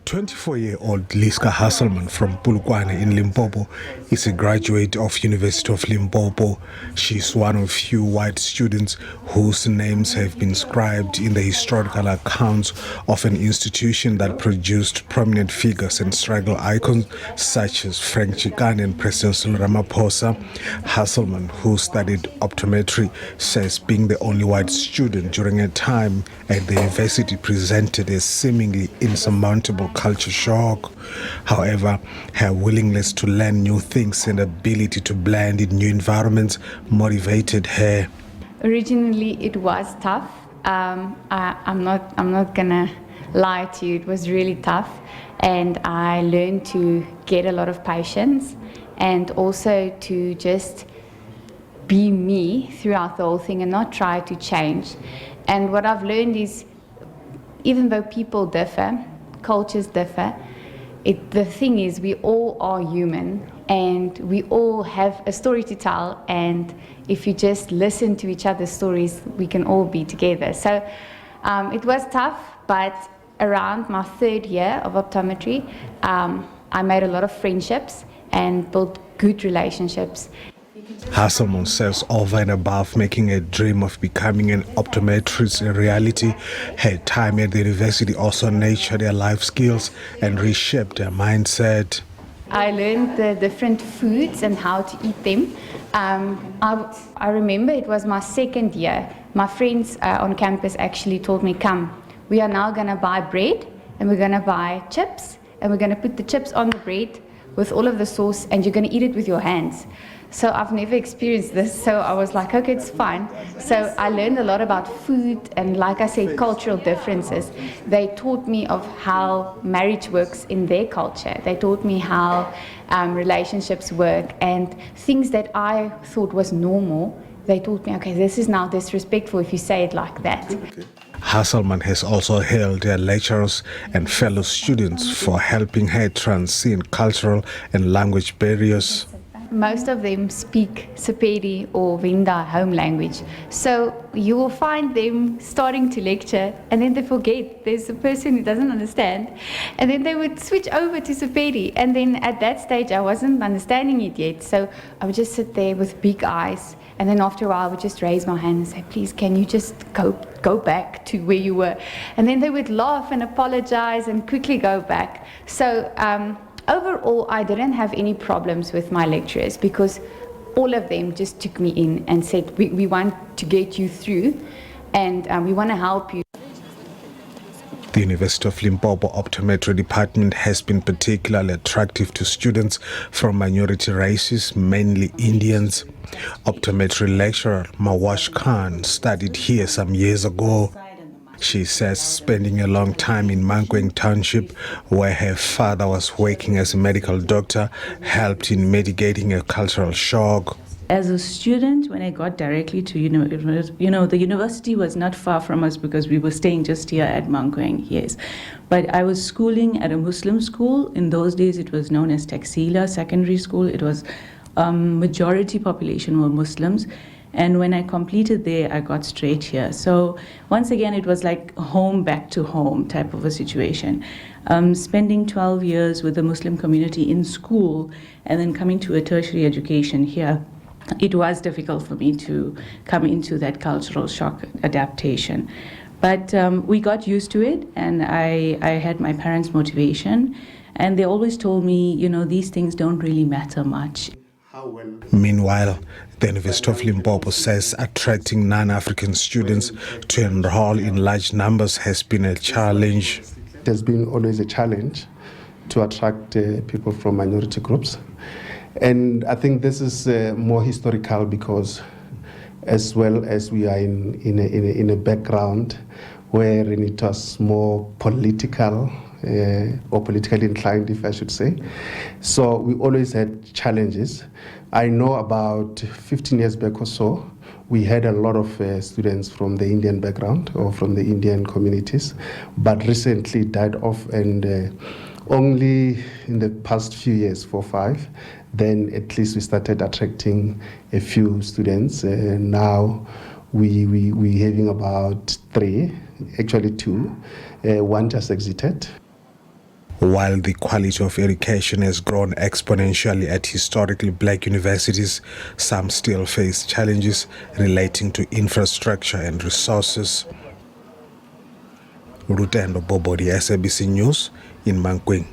24-year-old Liske Husselmann from Polokwane in Limpopo is a graduate of University of Limpopo. She's one of few white students whose names have been inscribed in the historical accounts of an institution that produced prominent figures and struggle icons such as Frank Chikane and President Cyril Ramaphosa. Husselmann, who studied optometry, says being the only white student during her time at the university presented a seemingly insurmountable culture shock. However, her willingness to learn new things and ability to blend in new environments motivated her. Originally, it was tough. I'm not gonna lie to you. It was really tough, and I learned to get a lot of patience and also to just be me throughout the whole thing and not try to change. And what I've learned is, even though people differ, cultures differ, the thing is we all are human and we all have a story to tell, and if you just listen to each other's stories, we can all be together. So it was tough, but around my third year of optometry, I made a lot of friendships and built good relationships. Husselmann says over and above making a dream of becoming an optometrist a reality, her time at the university also nurtured her life skills and reshaped her mindset. I learned the different foods and how to eat them. I remember it was my second year. My friends on campus actually told me, come, we are now going to buy bread and we're going to buy chips and we're going to put the chips on the bread with all of the sauce and you're going to eat it with your hands. So I've never experienced this, so I was like, okay, it's fine. So I learned a lot about food and, like I said, cultural differences. They taught me of how marriage works in their culture. They taught me how relationships work, and things that I thought was normal, they taught me, okay, this is now disrespectful if you say it like that. Husselmann has also hailed her lecturers and fellow students for helping her transcend cultural and language barriers. Most of them speak Sepedi or Venda home language. So you will find them starting to lecture and then they forget there's a person who doesn't understand. And then they would switch over to Sepedi. And then at that stage I wasn't understanding it yet. So I would just sit there with big eyes. And then after a while I would just raise my hand and say, please, can you just go back to where you were? And then they would laugh and apologize and quickly go back. So overall, I didn't have any problems with my lecturers because all of them just took me in and said, we want to get you through and we want to help you. The University of Limpopo Optometry Department has been particularly attractive to students from minority races, mainly Indians. Optometry lecturer Mawash Khan studied here some years ago. She says spending a long time in Mankweng Township, where her father was working as a medical doctor, helped in mitigating a cultural shock. As a student, when I got directly to university, the university was not far from us because we were staying just here at Mankweng, yes. But I was schooling at a Muslim school. In those days, it was known as Taxila Secondary School. It was majority population were Muslims. And when I completed there, I got straight here. So once again, it was like home back to home type of a situation. Spending 12 years with the Muslim community in school and then coming to a tertiary education here, it was difficult for me to come into that cultural shock adaptation. But we got used to it, and I had my parents' motivation, and they always told me, these things don't really matter much. Meanwhile, the University of Limpopo says attracting non-African students to enroll in large numbers has been a challenge. It has been always a challenge to attract people from minority groups. And I think this is more historical because as well as we are in a background where it was more political or politically inclined, if I should say. So we always had challenges. I know about 15 years back or so, we had a lot of students from the Indian background or from the Indian communities, but recently died off, and only in the past few years, 4 or 5, then at least we started attracting a few students. Now we having about 3, actually 2. One just exited. While the quality of education has grown exponentially at historically black universities, some still face challenges relating to infrastructure and resources. Rutendo Bobo, the SABC News in Mankweng.